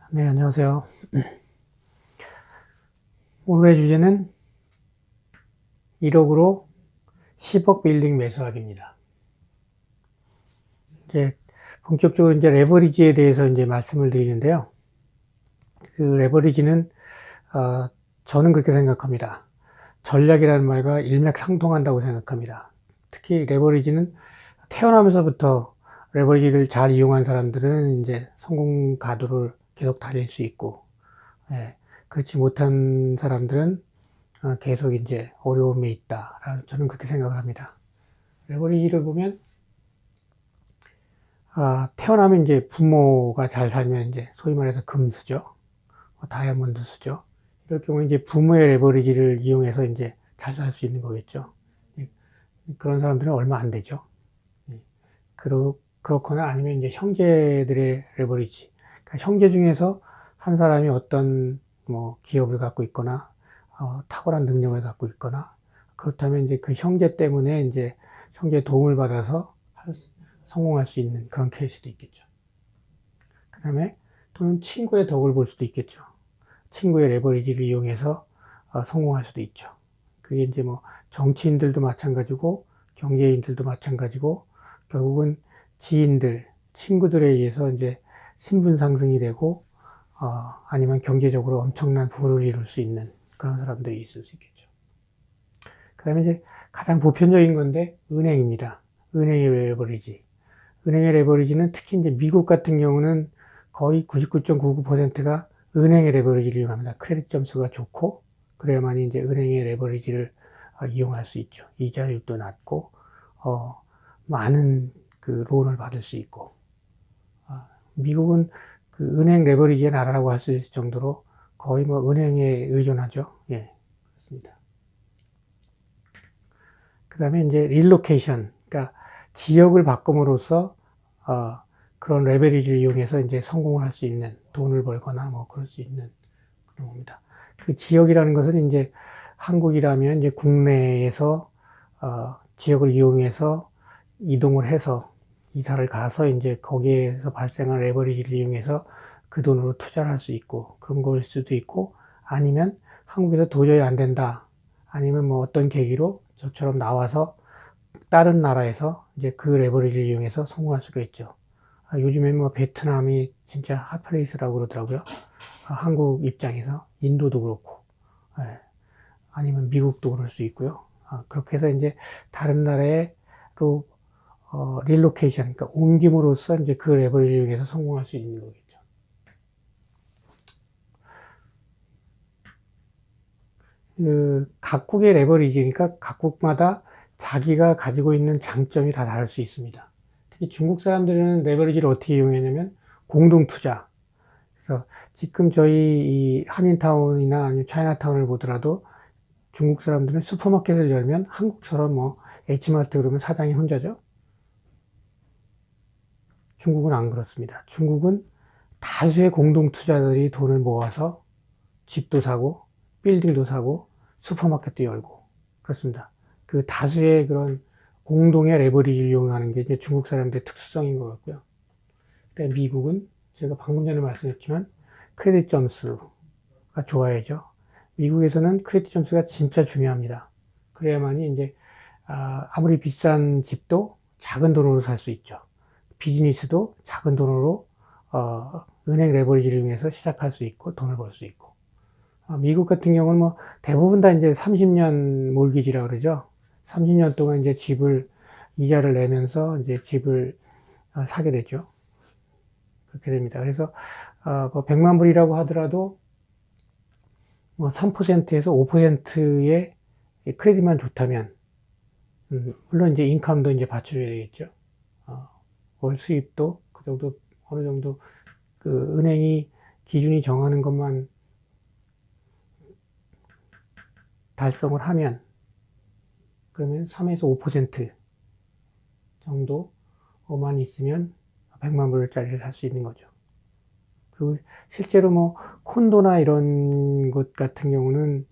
네, 안녕하세요. 오늘의 주제는 1억으로 10억 빌딩 매수하기입니다. 이제 본격적으로 이제 레버리지에 대해서 이제 말씀을 드리는데요. 그 레버리지는 저는 그렇게 생각합니다. 전략이라는 말과 일맥상통한다고 생각합니다. 특히 레버리지는 태어나면서부터 레버리지를 잘 이용한 사람들은 이제 성공 가도를 계속 달릴 수 있고, 그렇지 못한 사람들은 계속 이제 어려움에 있다. 저는 그렇게 생각을 합니다. 레버리지를 보면, 태어나면 이제 부모가 잘 살면 이제 소위 말해서 금수저, 다이아몬드 수저. 이럴 경우에 이제 부모의 레버리지를 이용해서 이제 잘 살 수 있는 거겠죠. 그런 사람들은 얼마 안 되죠. 그렇거나 아니면 이제 형제들의 레버리지. 그러니까 형제 중에서 한 사람이 어떤 뭐 기업을 갖고 있거나, 탁월한 능력을 갖고 있거나, 그렇다면 이제 그 형제 때문에 이제 형제의 도움을 받아서 성공할 수 있는 그런 케이스도 있겠죠. 그 다음에 또는 친구의 덕을 볼 수도 있겠죠. 친구의 레버리지를 이용해서 성공할 수도 있죠. 그게 이제 뭐 정치인들도 마찬가지고 경제인들도 마찬가지고 결국은 지인들, 친구들에 의해서 이제 신분 상승이 되고 아니면 경제적으로 엄청난 부를 이룰 수 있는 그런 사람들이 있을 수 있겠죠. 그 다음에 이제 가장 보편적인 건데 은행입니다. 은행의 레버리지. 은행의 레버리지는 특히 이제 미국 같은 경우는 거의 99.99%가 은행의 레버리지를 이용합니다. 크레딧 점수가 좋고 그래야만 이제 은행의 레버리지를 이용할 수 있죠. 이자율도 낮고 많은 그 론을 받을 수 있고 미국은 그 은행 레버리지의 나라라고 할 수 있을 정도로 거의 뭐 은행에 의존하죠. 예, 그렇습니다. 그 다음에 이제 릴로케이션, 그러니까 지역을 바꿈으로써 그런 레버리지를 이용해서 이제 성공을 할 수 있는 돈을 벌거나 뭐 그럴 수 있는 그런 겁니다. 그 지역이라는 것은 이제 한국이라면 이제 국내에서 지역을 이용해서 이동을 해서 이사를 가서 이제 거기에서 발생한 레버리지를 이용해서 그 돈으로 투자를 할 수 있고 그런 걸 수도 있고 아니면 한국에서 도저히 안 된다. 아니면 뭐 어떤 계기로 저처럼 나와서 다른 나라에서 이제 그 레버리지를 이용해서 성공할 수가 있죠. 요즘에 뭐 베트남이 진짜 핫플레이스라고 그러더라고요. 한국 입장에서 인도도 그렇고, 아니면 미국도 그럴 수 있고요. 그렇게 해서 이제 다른 나라로 릴로케이션, 그러니까 옮김으로써 이제 그 레버리지를 이용해서 성공할 수 있는 거겠죠. 그 각국의 레버리지니까 각국마다 자기가 가지고 있는 장점이 다 다를 수 있습니다. 특히 중국 사람들은 레버리지를 어떻게 이용했냐면 공동 투자. 그래서 지금 저희 이 한인타운이나 아니면 차이나타운을 보더라도 중국 사람들은 슈퍼마켓을 열면 한국처럼 뭐 H마트 그러면 사장이 혼자죠. 중국은 안 그렇습니다. 중국은 다수의 공동 투자들이 돈을 모아서 집도 사고 빌딩도 사고 슈퍼마켓도 열고 그렇습니다. 그 다수의 그런 공동의 레버리지를 이용하는 게 이제 중국 사람들의 특수성인 것 같고요. 근데 미국은 제가 방금 전에 말씀했지만 크레딧 점수가 좋아야죠. 미국에서는 크레딧 점수가 진짜 중요합니다. 그래야만이 이제 아무리 비싼 집도 작은 돈으로 살 수 있죠. 비즈니스도 작은 돈으로 은행 레버리지를 이용해서 시작할 수 있고 돈을 벌 수 있고. 미국 같은 경우는 뭐 대부분 다 이제 30년 몰기지라 그러죠. 30년 동안 이제 집을 이자를 내면서 이제 집을 사게 되죠. 그렇게 됩니다. 그래서 뭐 100만 불이라고 하더라도 뭐 3%에서 5%의 크레딧만 좋다면 물론 이제 인컴도 이제 받쳐줘야 되겠죠. 월 수입도 그 정도 어느 정도 그 은행이 기준이 정하는 것만 달성을 하면 그러면 3에서 5% 정도만 있으면 100만 불짜리를 살 수 있는 거죠. 그리고 실제로 뭐 콘도나 이런 것 같은 경우는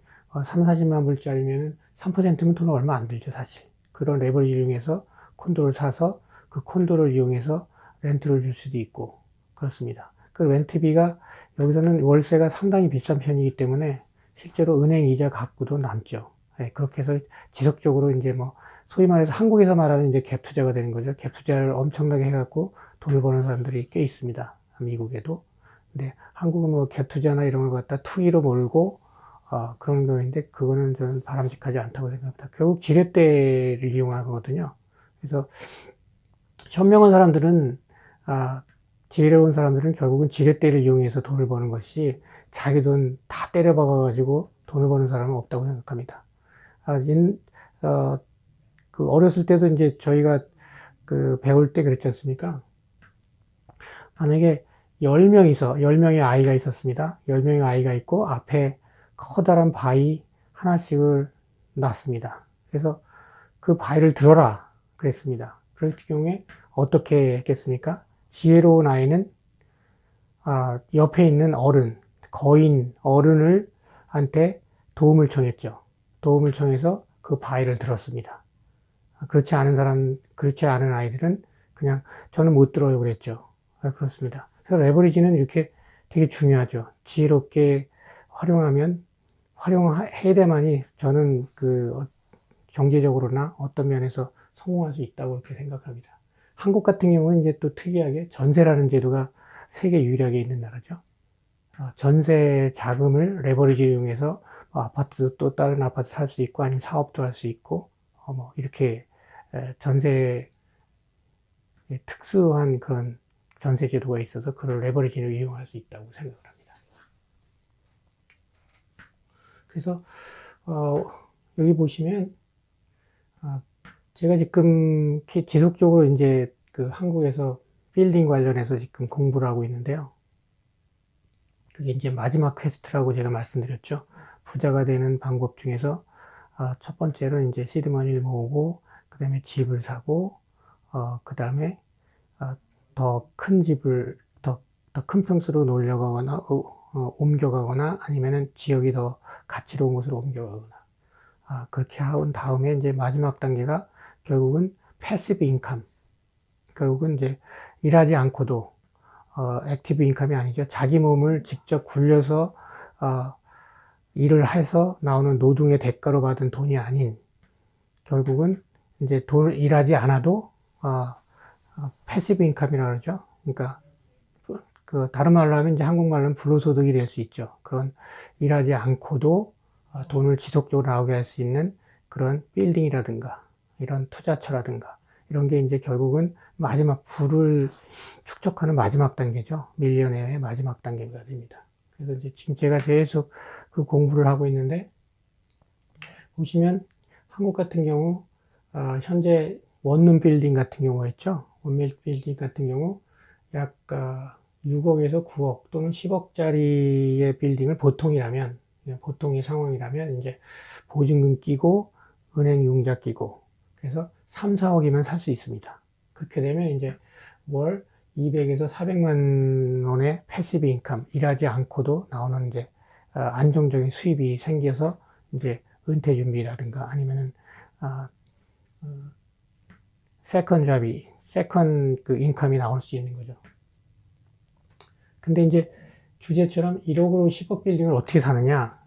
3, 40만 불짜리면 3%면 돈은 얼마 안 들죠, 사실. 그런 레버리지를 이용해서 콘도를 사서 그 콘도를 이용해서 렌트를 줄 수도 있고 그렇습니다. 그 렌트비가 여기서는 월세가 상당히 비싼 편이기 때문에 실제로 은행 이자 갚고도 남죠. 예, 그렇게 해서 지속적으로 이제 뭐 소위 말해서 한국에서 말하는 이제 갭 투자가 되는 거죠. 갭 투자를 엄청나게 해갖고 돈을 버는 사람들이 꽤 있습니다. 미국에도. 근데 한국은 뭐 갭 투자나 이런 걸 갖다 투기로 몰고 그런 경우인데 그거는 저는 바람직하지 않다고 생각합니다. 결국 지렛대를 이용하는 거거든요. 그래서 현명한 사람들은 지혜로운 사람들은 결국은 지렛대를 이용해서 돈을 버는 것이 자기 돈 다 때려박아가지고 돈을 버는 사람은 없다고 생각합니다. 그 어렸을 때도 이제 저희가 그 배울 때 그랬지 않습니까? 만약에 10명의 아이가 있었습니다. 10명의 아이가 있고 앞에 커다란 바위 하나씩을 놨습니다. 그래서 그 바위를 들어라 그랬습니다. 그럴 경우에 어떻게 했겠습니까? 지혜로운 아이는 옆에 있는 어른, 거인 어른을 한테 도움을 청했죠. 도움을 청해서 그 바위를 들었습니다. 그렇지 않은 아이들은 그냥 저는 못 들어요 그랬죠. 그렇습니다. 그래서 레버리지는 이렇게 되게 중요하죠. 지혜롭게 활용해야 돼만이 저는 그 경제적으로나 어떤 면에서 성공할 수 있다고 그렇게 생각합니다. 한국 같은 경우는 이제 또 특이하게 전세라는 제도가 세계 유일하게 있는 나라죠. 전세 자금을 레버리지 이용해서 아파트도 또 다른 아파트 살 수 있고 아니면 사업도 할 수 있고 뭐 이렇게 전세 특수한 그런 전세 제도가 있어서 그걸 레버리지를 이용할 수 있다고 생각을 합니다. 그래서 여기 보시면 제가 지금 지속적으로 이제 그 한국에서 빌딩 관련해서 지금 공부를 하고 있는데요. 그게 이제 마지막 퀘스트라고 제가 말씀드렸죠. 부자가 되는 방법 중에서 첫 번째로 이제 시드머니를 모으고 그 다음에 집을 사고 그 다음에 더 큰 집을 더 큰 평수로 놀려가거나 옮겨가거나 아니면은 지역이 더 가치로운 곳으로 옮겨가거나 그렇게 한 다음에 이제 마지막 단계가 결국은 패시브 인컴, 결국은 이제 일하지 않고도 액티브 인컴이 아니죠. 자기 몸을 직접 굴려서 일을 해서 나오는 노동의 대가로 받은 돈이 아닌 결국은 이제 돈을 일하지 않아도 패시브 인컴이라고 그러죠. 그러니까 그 다른 말로 하면 이제 한국말로는 불로소득이 될 수 있죠. 그런 일하지 않고도 돈을 지속적으로 나오게 할 수 있는 그런 빌딩이라든가 이런 투자처라든가 이런 게 이제 결국은 마지막 부를 축적하는 마지막 단계죠. 밀리어네어의 마지막 단계가 됩니다. 그래서 이제 지금 제가 계속 그 공부를 하고 있는데 보시면 한국 같은 경우 현재 원룸 빌딩 같은 경우가 있죠. 원룸 빌딩 같은 경우 약 6억에서 9억 또는 10억짜리의 빌딩을 보통의 상황이라면 이제 보증금 끼고 은행 융자 끼고 그래서 3, 4억이면 살 수 있습니다. 그렇게 되면 이제 월 200에서 400만 원의 패시브 인컴, 일하지 않고도 나오는 이제 안정적인 수입이 생겨서 이제 은퇴 준비라든가 아니면은 세컨 그 인컴이 나올 수 있는 거죠. 근데 이제 주제처럼 1억으로 10억 빌딩을 어떻게 사느냐?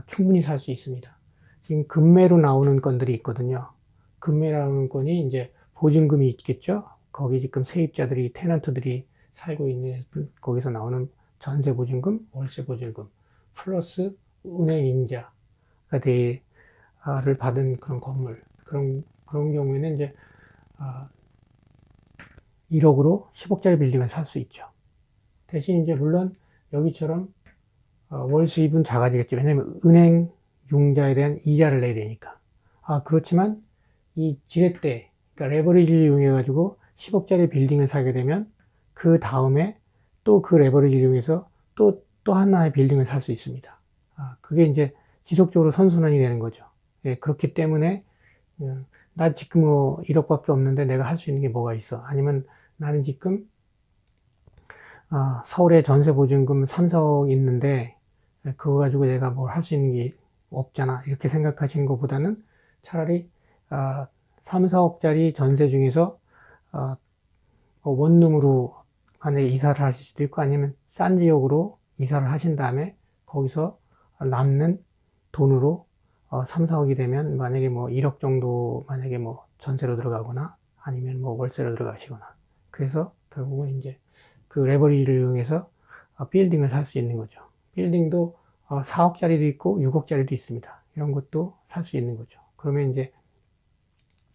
충분히 살 수 있습니다. 지금 금매로 나오는 건들이 있거든요. 금매로 나오는 건이 이제 보증금이 있겠죠. 거기 지금 세입자들이, 테넌트들이 살고 있는 거기서 나오는 전세 보증금, 월세 보증금, 플러스 은행 잉자가 를 받은 그런 건물. 그런 경우에는 이제 1억으로 10억짜리 빌딩을 살 수 있죠. 대신 이제 물론 여기처럼 월 수입은 작아지겠죠. 왜냐하면 은행 융자에 대한 이자를 내야 되니까. 그렇지만 이 지렛대, 그러니까 레버리지를 이용해 가지고 10억짜리 빌딩을 사게 되면 그 다음에 또 그 레버리지를 이용해서 또 하나의 빌딩을 살 수 있습니다. 그게 이제 지속적으로 선순환이 되는 거죠. 예, 그렇기 때문에 나 지금 뭐 1억밖에 없는데 내가 할 수 있는 게 뭐가 있어? 아니면 나는 지금 서울에 전세 보증금 3, 4억 있는데 그거 가지고 내가 뭘 할 수 있는 게 없잖아. 이렇게 생각하시는 것보다는 차라리 3, 4억짜리 전세 중에서 원룸으로 만약에 이사를 하실 수도 있고, 아니면 싼 지역으로 이사를 하신 다음에 거기서 남는 돈으로 3, 4억이 되면 만약에 뭐 1억 정도 만약에 뭐 전세로 들어가거나 아니면 뭐 월세로 들어가시거나, 그래서 결국은 이제 그 레버리지를 이용해서 빌딩을 살 수 있는 거죠. 빌딩도 4억짜리도 있고 6억짜리도 있습니다. 이런 것도 살 수 있는 거죠. 그러면 이제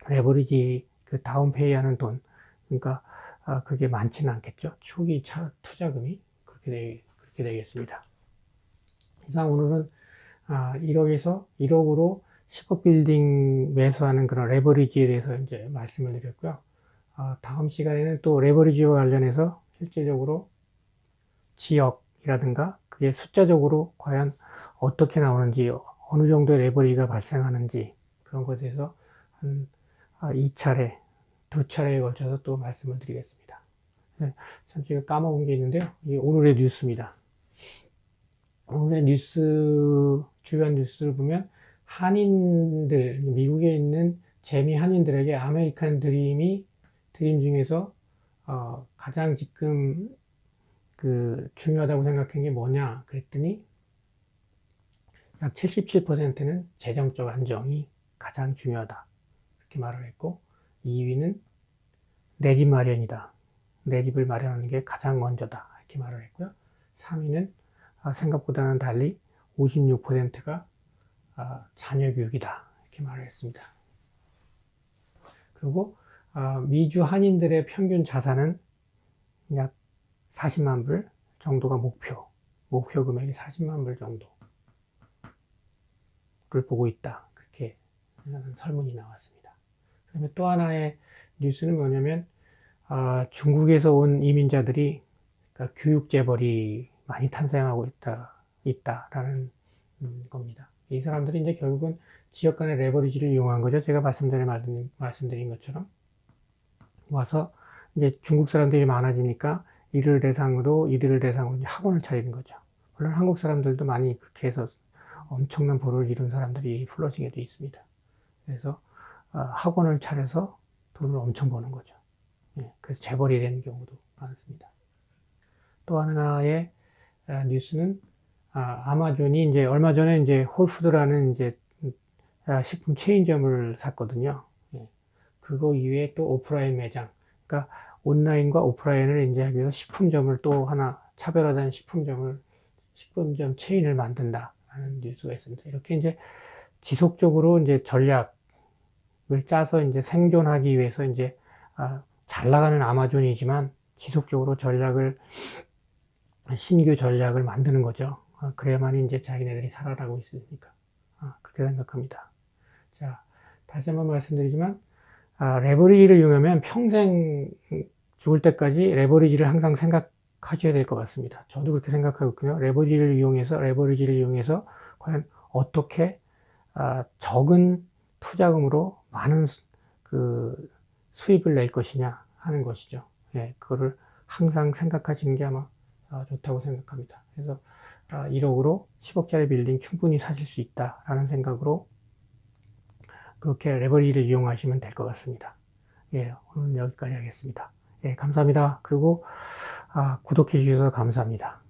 레버리지 그 다운페이 하는 돈, 그러니까 그게 많지는 않겠죠. 초기 투자금이 그렇게 되겠습니다. 이상 오늘은 1억에서 1억으로 10억 빌딩 매수하는 그런 레버리지에 대해서 이제 말씀을 드렸고요. 다음 시간에는 또 레버리지와 관련해서 실제적으로 지역이라든가 그게 숫자적으로 과연 어떻게 나오는지, 어느 정도의 레버리지가 발생하는지, 그런 것에 대해서 한 2차례, 2차례에 걸쳐서 또 말씀을 드리겠습니다. 네, 참 제가 까먹은 게 있는데요. 이게 오늘의 뉴스입니다. 오늘의 주요한 뉴스를 보면 한인들, 미국에 있는 재미 한인들에게 아메리칸 드림 중에서 가장 지금 중요하다고 생각한 게 뭐냐 그랬더니 약 77%는 재정적 안정이 가장 중요하다, 이렇게 말을 했고, 2위는 내 집 마련이다, 내 집을 마련하는 게 가장 먼저다, 이렇게 말을 했고요. 3위는 생각보다는 달리 56%가 자녀 교육이다, 이렇게 말을 했습니다. 그리고 미주 한인들의 평균 자산은 약 40만 불 정도가 목표 금액이 40만 불 정도를 보고 있다, 그렇게 설문이 나왔습니다. 그다음에 또 하나의 뉴스는 뭐냐면 중국에서 온 이민자들이, 그러니까 교육재벌이 많이 탄생하고 있다라는 겁니다. 이 사람들이 이제 결국은 지역 간의 레버리지를 이용한 거죠. 제가 말씀드린 것처럼 와서 이제 중국 사람들이 많아지니까 이들을 대상으로 이제 학원을 차리는 거죠. 물론 한국 사람들도 많이 그렇게 해서 엄청난 부를 이룬 사람들이 플러싱에도 있습니다. 그래서 학원을 차려서 돈을 엄청 버는 거죠. 그래서 재벌이 되는 경우도 많습니다. 또 하나의 뉴스는 아마존이 이제 얼마 전에 이제 홀푸드라는 이제 식품 체인점을 샀거든요. 그거 이외에 또 오프라인 매장, 그러니까 온라인과 오프라인을 이제 하기 위해서 식품점을 또 하나, 차별화된 식품점 체인을 만든다라는 뉴스가 있습니다. 이렇게 이제 지속적으로 이제 전략을 짜서 이제 생존하기 위해서 이제 잘 나가는 아마존이지만 지속적으로 신규 전략을 만드는 거죠. 그래야만이 이제 자기네들이 살아나고 있으니까. 그렇게 생각합니다. 자, 다시 한번 말씀드리지만, 레버리지를 이용하면 평생 죽을 때까지 레버리지를 항상 생각하셔야 될 것 같습니다. 저도 그렇게 생각하고 있고요. 레버리지를 이용해서 과연 어떻게 적은 투자금으로 많은 수입을 낼 것이냐 하는 것이죠. 그거를 항상 생각하시는 게 아마 좋다고 생각합니다. 그래서 1억으로 10억짜리 빌딩 충분히 사실 수 있다라는 생각으로 그렇게 레버리지를 이용하시면 될 것 같습니다. 오늘은 여기까지 하겠습니다. 감사합니다. 그리고 구독해 주셔서 감사합니다.